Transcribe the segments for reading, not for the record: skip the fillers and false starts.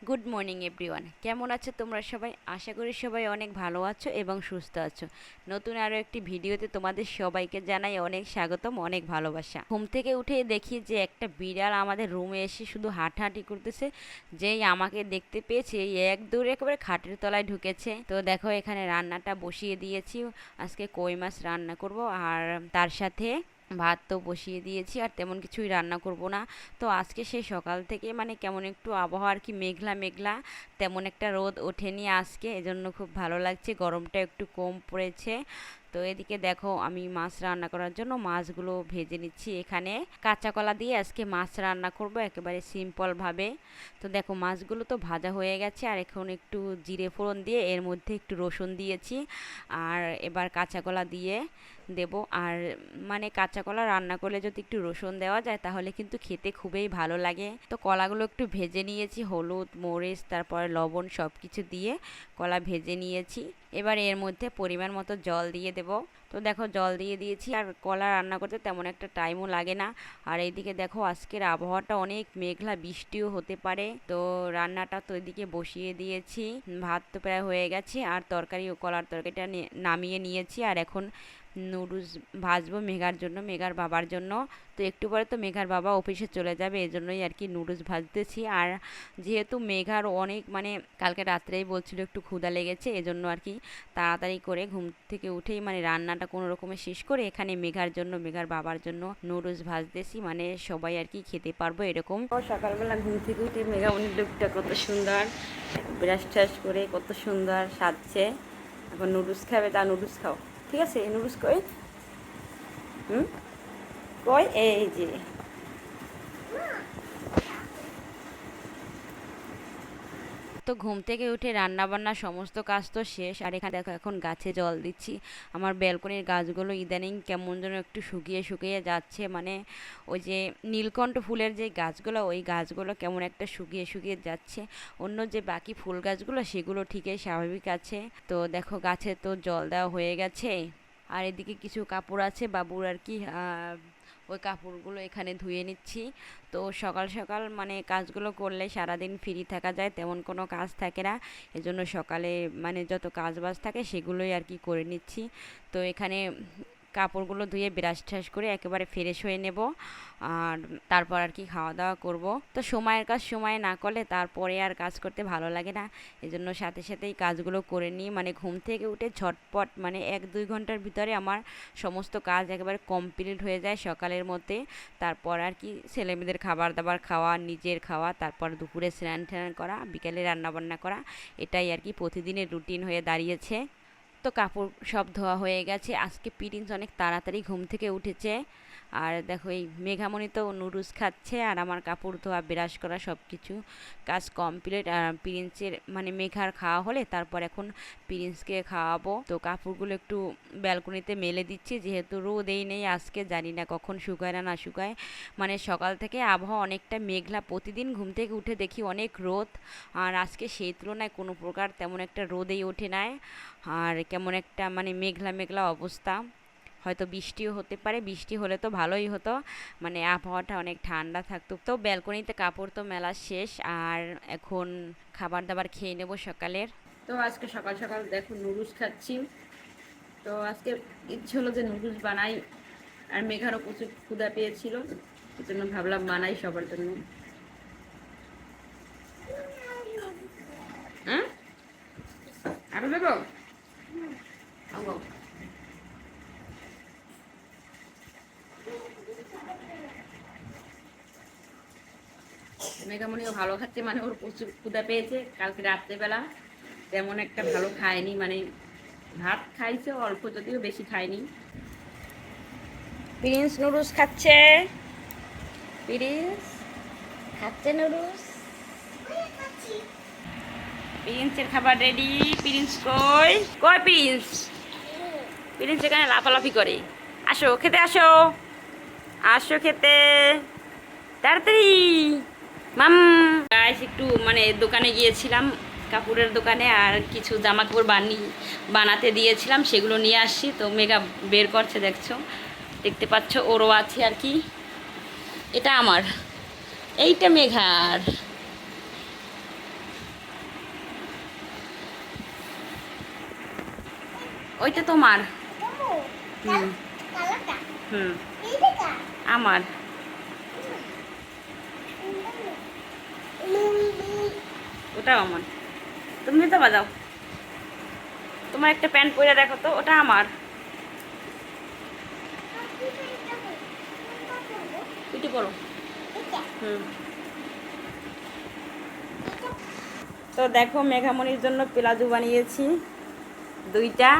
Good morning everyone, কেমন আছো তোমরা সবাই? আশা করি সবাই অনেক ভালো আছো এবং সুস্থ আছো। নতুন আরও একটি ভিডিওতে তোমাদের সবাইকে জানাই অনেক স্বাগতম, অনেক ভালোবাসা। ঘুম থেকে উঠে দেখি যে একটা বিড়াল আমাদের রুমে এসে শুধু হাঁটাহাঁটি করতেছে। যেই আমাকে দেখতে পেয়েছে এক দৌড়ে একেবারে খাটের তলায় ঢুকেছে। তো দেখো এখানে রান্নাটা বসিয়ে দিয়েছি। আজকে কই মাছ রান্না করব, আর তার সাথে ভাত তো বসিয়ে দিয়েছি, আর তেমন কিছুই রান্না করব না। তো আজকে সেই সকাল থেকে মানে কেমন একটু আবহাওয়া আর কি মেঘলা মেঘলা, তেমন একটা রোদ ওঠেনি আজকে, এজন্য খুব ভালো লাগছে, গরমটা একটু কম পড়েছে। তো এদিকে দেখো আমি মাছ রান্না করার জন্য মাছগুলো ভেজে নিচ্ছি। এখানে কাঁচা কলা দিয়ে আজকে মাছ রান্না করব একেবারে সিম্পলভাবে। তো দেখো মাছগুলো তো ভাজা হয়ে গেছে, আর এখন একটু জিরে ফোড়ন দিয়ে এর মধ্যে একটু রসুন দিয়েছি, আর এবার কাঁচা কলা দিয়ে দেব। আর মানে কাঁচা কলা রান্না করলে যদি একটু রসুন দেওয়া যায় তাহলে কিন্তু খেতে খুবই ভালো লাগে। তো কলাগুলো একটু ভেজে নিয়েছি, হলুদ মরিচ তারপরে লবণ সব কিছু দিয়ে কলা ভেজে নিয়েছি। এবার এর মধ্যে পরিমাণ মতো জল দিয়ে দেব। তো দেখো জল দিয়ে দিয়েছি, আর কলা রান্না করতে তেমন একটা টাইমও লাগে না। আর এইদিকে দেখো আজকের আবহাওয়াটা অনেক মেঘলা, বৃষ্টিও হতে পারে। তো রান্নাটা তো এদিকে বসিয়ে দিয়েছি, ভাত তো প্রায় হয়ে গেছে, আর তরকারি কলার তরকারিটা নামিয়ে নিয়েছি। আর এখন নুডলস ভাজবো মেঘার জন্য, মেঘার বাবার জন্য। তো একটু পরে তো মেঘার বাবা অফিসে চলে যাবে, এজন্যই আর কি নুডলস ভাজতেছি। আর যেহেতু মেঘার অনেক মানে কালকে রাত্রেই বলছিল একটু ক্ষুধা লেগেছে, এজন্য আর কি তাড়াতাড়ি করে ঘুম থেকে উঠেই মানে রান্নাটা কোনো রকমে শেষ করে এখানে মেঘার জন্য, মেঘার বাবার জন্য নুডলস ভাজতেছি, মানে সবাই আর কি খেতে পারবো এরকম। সকালবেলা ঘুম থেকে উঠে মেঘা উনি লুকটা কত সুন্দর, ব্রাশ ট্রাশ করে কত সুন্দর সাজছে। এখন নুডলস খাবে, তা নুডলস খাও, ঠিক আছে? নুডলস কই? কই? এই যে তো ঘুম থেকে উঠে রান্না বান্না সমস্ত কাজ তো শেষ, আর এখানে দেখো এখন গাছে জল দিচ্ছি। আমার ব্যালকনির গাছগুলো ইদানিং কেমন যেন একটু শুকিয়ে শুকিয়ে যাচ্ছে, মানে ওই যে নীলকণ্ঠ ফুলের যে গাছগুলো, ওই গাছগুলো কেমন একটা শুকিয়ে শুকিয়ে যাচ্ছে। অন্য যে বাকি ফুল গাছগুলো সেগুলো ঠিকই স্বাভাবিক আছে। তো দেখো গাছে তো জল দেওয়া হয়ে গেছে। আর এদিকে কিছু কাপড় আছে বাবুর আর কি, ওই কাপড়গুলো এখানে ধুয়ে নিচ্ছি। তো সকাল সকাল মানে কাজগুলো করলে সারাদিন ফ্রি থাকা যায়, তেমন কোনো কাজ থাকে না। এজন্য সকালে মানে যত কাজ বাজ থাকে সেগুলোই আর কি করে নিচ্ছি। তো এখানে কাপড়গুলো ধুয়ে ব্রাশ ট্রাশ করে একেবারে ফ্রেশ হয়ে নেব, আর তারপর আর কি খাওয়া দাওয়া করব। তো সময়ের কাজ সময় না করলে তারপরে আর কাজ করতে ভালো লাগে না, এজন্য সাথে সাথেই কাজগুলো করে নিই। মানে ঘুম থেকে উঠে ঝটপট মানে 1-2 ঘন্টার ভিতরে আমার সমস্ত কাজ একেবারে কমপ্লিট হয়ে যায় সকালের মধ্যে। তারপর আর কি ছেলেমেয়েদের খাবার দাবার খাওয়া, নিজের খাওয়া, তারপর দুপুরে স্নান টান করা, বিকেলে রান্নাবান্না করা, এটাই আর কি প্রতিদিনের রুটিন হয়ে দাঁড়িয়েছে। তো কাপড় সব ধোয়া হয়ে গেছে। আজকে প্রিন্স অনেক তাড়াতাড়ি ঘুম থেকে উঠেছে। আর দেখো এই মেঘামণি তো নুডলস খাচ্ছে, আর আমার কাপড় ধোয়া ব্রাশ করা সব কিছু কাজ কমপ্লিট। আর প্রিন্সের মানে মেঘার খাওয়া হলে তারপর এখন প্রিন্সকে খাওয়াবো। তো কাপড়গুলো একটু ব্যালকনিতে মেলে দিচ্ছি, যেহেতু রোদেই নেই আজকে, জানি না কখন শুকায় না না শুকায়। মানে সকাল থেকে আবহাওয়া অনেকটা মেঘলা, প্রতিদিন ঘুম থেকে উঠে দেখি অনেক রোদ, আর আজকে সেই তুলনায় কোনো প্রকার তেমন একটা রোদেই ওঠে নাই। আর কেমন একটা মানে মেঘলা মেঘলা অবস্থা, হয়তো বৃষ্টিও হতে পারে, বৃষ্টি হলে তো ভালোই হতো, মানে আবহাওয়াটা অনেক ঠান্ডা থাকতো। তো ব্যালকনিতে কাপড় তো মেলা শেষ, আর এখন খাবার দাবার খেয়ে নেব সকালের। তো আজকে সকাল সকাল দেখো নুডলস খাচ্ছি। তো আজকে ইচ্ছে হলো যে নুডলস বানাই, আর মেঘারও প্রচুর ক্ষুধা পেয়েছিল, এই জন্য ভাবলাম বানাই সবার জন্য। হ্যাঁ আরো দেবো? মেঘামণিও ভালো খাচ্ছে, মানে ওর প্রচুর ক্ষুধা পেয়েছে। কালকে রাত্রেবেলা তেমন একটা ভালো খায়নি, মানে ভাত খাইছে অল্প, যদিও বেশি খায়নি। প্রিন্স নুডলস খাচ্ছে, প্রিন্স খাচ্ছে নুডলস। প্রিন্সের খাবার রেডি। প্রিন্স কই? কই প্রিন্স? প্রিন্স এখানে লাফালাফি করে। আসো খেতে, আসো আসো খেতে, তাড়াতাড়ি। মাম গাইস একটু মানে দোকানে গিয়েছিলাম, কাপড়ের দোকানে, আর কিছু জামা কাপড় বানাতে দিয়েছিলাম, সেগুলো নিয়ে আসছি। তো মেঘা বের করছে, দেখছো, দেখতে পাচ্ছ, ওরও আছে আর কি। এটা আমার, এইটা মেঘার। ওইটা তোমার। হুম হুম আমার। ওটাও আমার। তুমি তো বাজাও। তোমার একটা প্যান্ট পরে দেখো তো, ওটা আমার। পিটি পরো। হুম। তো দেখো মেঘামণির জন্য প্লাজো বানিয়েছি দুইটা।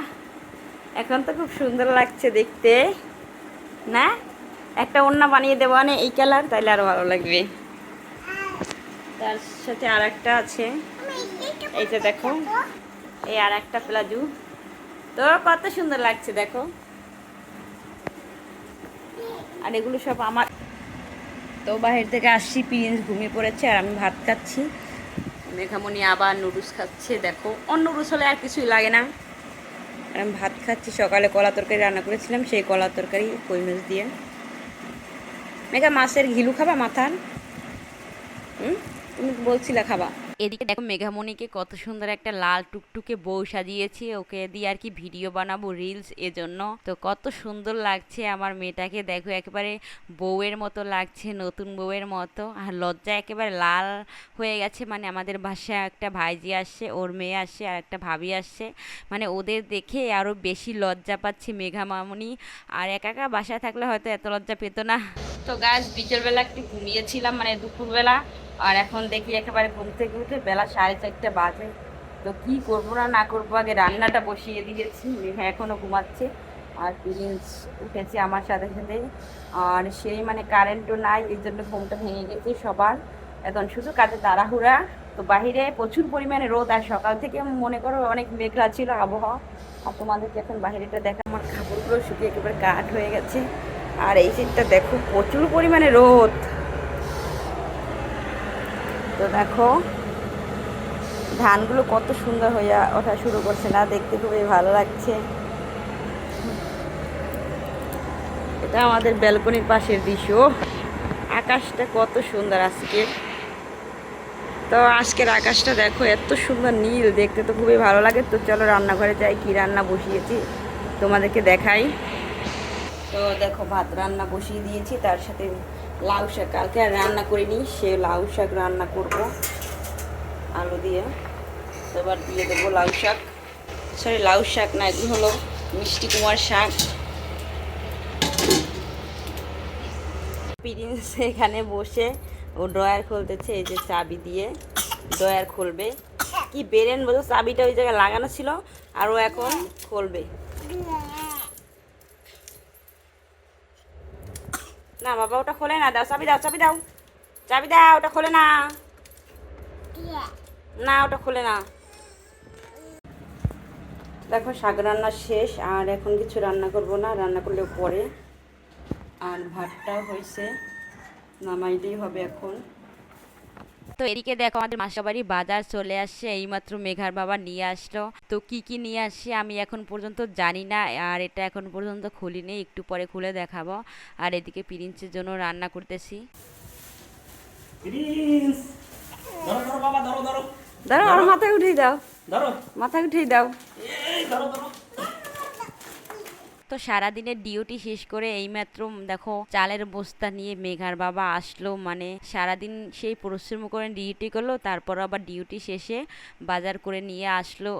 এখন তো খুব সুন্দর লাগছে দেখতে না? একটা ওড়না বানিয়ে দেবো না এই কালার, তাইলে আরো ভালো লাগবে। তার সাথে আর একটা আছে, এইটা দেখো, এই আর একটা প্লাজো। তো কত সুন্দর লাগছে দেখো। আর এগুলো সব আমার। তো বাহির থেকে আসছি, প্রিন্স ঘুমিয়ে পড়েছে আর আমি ভাত খাচ্ছি। মেঘামণি আবার নুডলস খাচ্ছে দেখো। অন্য নুডলস হলে আর কিছুই লাগে না। আর আমি ভাত খাচ্ছি, সকালে কলা তরকারি রান্না করেছিলাম, সেই কলা তরকারি কই মাছ দিয়ে। মেঘা মাছের ঘিলু খাবা মাথার? তুমি বলছিলে খাবা। এদিকে দেখো মেঘামণিকে কত সুন্দর একটা লাল টুকটুকে বউ সাজিয়েছি, ওকে দিয়ে আর কি ভিডিও বানাবো রিলস এজন্য। তো কত সুন্দর লাগছে আমার মেয়েটাকে দেখো, একেবারে বউয়ের মতো লাগছে, নতুন বউয়ের মতো। আর লজ্জা একেবারে লাল হয়ে গেছে। মানে আমাদের বাসায় একটা ভাইজি আসছে, ওর মেয়ে আসছে আর একটা ভাবি আসছে, মানে ওদের দেখে আরো বেশি লজ্জা পাচ্ছি মেঘামামনি। আর একা একা বাসায় থাকলে হয়তো এত লজ্জা পেতো না। তো গাছ বিকেলবেলা একটু ঘুমিয়েছিলাম, মানে দুপুরবেলা। আর এখন দেখি একেবারে ঘুম থেকে উঠে বেলা 4:30 বাজে। তো কি করবো না না করবো, আগে রান্নাটা বসিয়ে দিয়েছি, মেঘা এখনও ঘুমাচ্ছে। আর প্রিন্স উঠেছে আমার সাথে সাথে। আর সেই মানে কারেন্টও নাই, এই জন্য ঘুমটা ভেঙে গেছে সবার। এখন শুধু কাজে তাড়াহুড়া। তো বাহিরে প্রচুর পরিমাণে রোদ, আর সকাল থেকে মনে করো অনেক মেঘলা ছিল আবহাওয়া। আর তোমাদেরকে এখন বাহিরেটা দেখা, আমার কাপড়গুলো শুকিয়ে একেবারে কাঠ হয়ে গেছে। আর এই শীতটা দেখো প্রচুর পরিমাণে রোদ। তো দেখো ধানগুলো কত সুন্দর হয়ে ওঠা শুরু করছে না, দেখতে খুবই ভালো লাগছে। এটা আমাদের ব্যালকনির পাশের দৃশ্য। আকাশটা কত সুন্দর আজকে। তো আজকের আকাশটা দেখো এত সুন্দর নীল, দেখতে তো খুবই ভালো লাগে। তো চলো রান্নাঘরে যাই, কি রান্না বসিয়েছি তোমাদেরকে দেখাই। তো দেখো ভাত রান্না বসিয়ে দিয়েছি, তার সাথে লাউ শাক, কালকে আর রান্না করিনি, সে লাউ শাক রান্না করব আলু দিয়ে। তো এবার দিয়ে দেবো লাউ শাক, সরি লাউ শাক না, এগুলো হলো মিষ্টি কুমার শাক। প্রিন্স এখানে বসে ও ড্রয়ার খুলতেছে, এই যে চাবি দিয়ে ড্রয়ার খুলবে। কি বেরেন বলতো, চাবিটা ওই জায়গায় লাগানো ছিল আর ও এখন খুলবে। না বাবা ওটা খোলে না, দাও চাবি, দাও চাবি, দাও চাবি, দাও, ওটা খোলে না, না ওটা খোলে না। দেখো শাক রান্না শেষ, আর এখন কিছু রান্না করব না, রান্না করলেও পরে। আর ভাতটাও হয়েছে, নামাইলেই হবে এখন। তো এদিকে দেখো আমাদের মাসাবাড়ি বাজার চলে আসছে, এইমাত্র মেঘার বাবা নিয়ে আসলো। তো কি কি নিয়ে আসছে আমি এখন পর্যন্ত জানি না, আর এটা এখন পর্যন্ত খুলিনি, একটু পরে খুলে দেখাবো। আর এদিকে প্রিন্সের জন্য রান্না করতেছি। ধরো ধরো বাবা, ধরো ধরো ধরো আর মাথায় উঠিয়ে দাও, ধরো, মাথায় উঠিয়ে দাও। এই ধরো ধরো। তো সারাদিনের ডিউটি শেষ করে এইমাত্র দেখো চালের বস্তা নিয়ে মেঘার বাবা আসলো, মানে সারাদিন সেই পরিশ্রম করে ডিউটি করলো, তারপর আবার ডিউটি শেষে বাজার করে নিয়ে আসলো।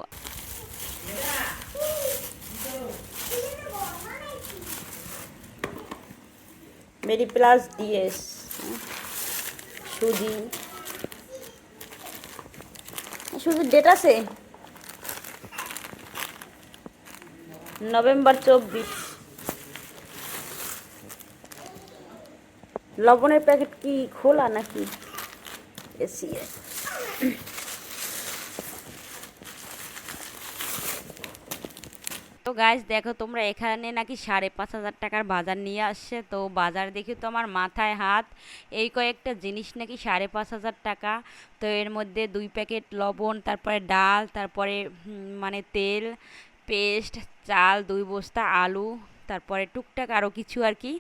মেডি প্লাস ডিএস সুজি, সুজির ডেট আছে নভেম্বর 24। লবণের প্যাকেট কি খোলা নাকি? এসি তো গাইস দেখো তোমরা, এখানে নাকি 5,500 টাকার বাজার নিয়ে আসছে। তো বাজার দেখে তো আমার মাথায় হাত, এই কয়েকটা জিনিস নাকি 5,500 টাকা। তো এর মধ্যে 2 প্যাকেট লবণ, তারপরে ডাল, তারপরে মানে তেল, পেস্ট, চাল, 2 বস্তা আলু, তারপরে টুকটাক আরও কিছু আর কি।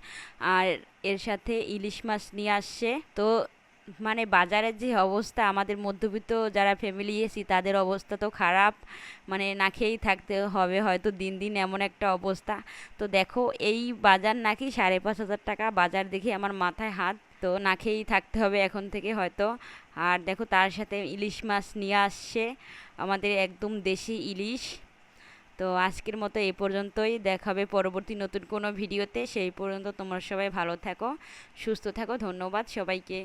আর এর সাথে ইলিশ মাছ নিয়ে আসছে। তো মানে বাজারের যে অবস্থা, আমাদের মধ্যবিত্ত যারা ফ্যামিলি এসি তাদের অবস্থা তো খারাপ, মানে না খেয়েই থাকতে হবে হয়তো দিন দিন, এমন একটা অবস্থা। তো দেখো এই বাজার নাকি 5,500 টাকা, বাজার দেখে আমার মাথায় হাত, তো না খেয়েই থাকতে হবে এখন থেকে হয়তো। আর দেখো তার সাথে ইলিশ মাছ নিয়ে আসছে, আমাদের একদম দেশি ইলিশ। তো আজকের মতো এই পর্যন্তই, দেখাবে পরবর্তী নতুন কোনো ভিডিওতে। সেই পর্যন্ত তোমরা সবাই ভালো থাকো, সুস্থ থাকো, ধন্যবাদ সবাইকে।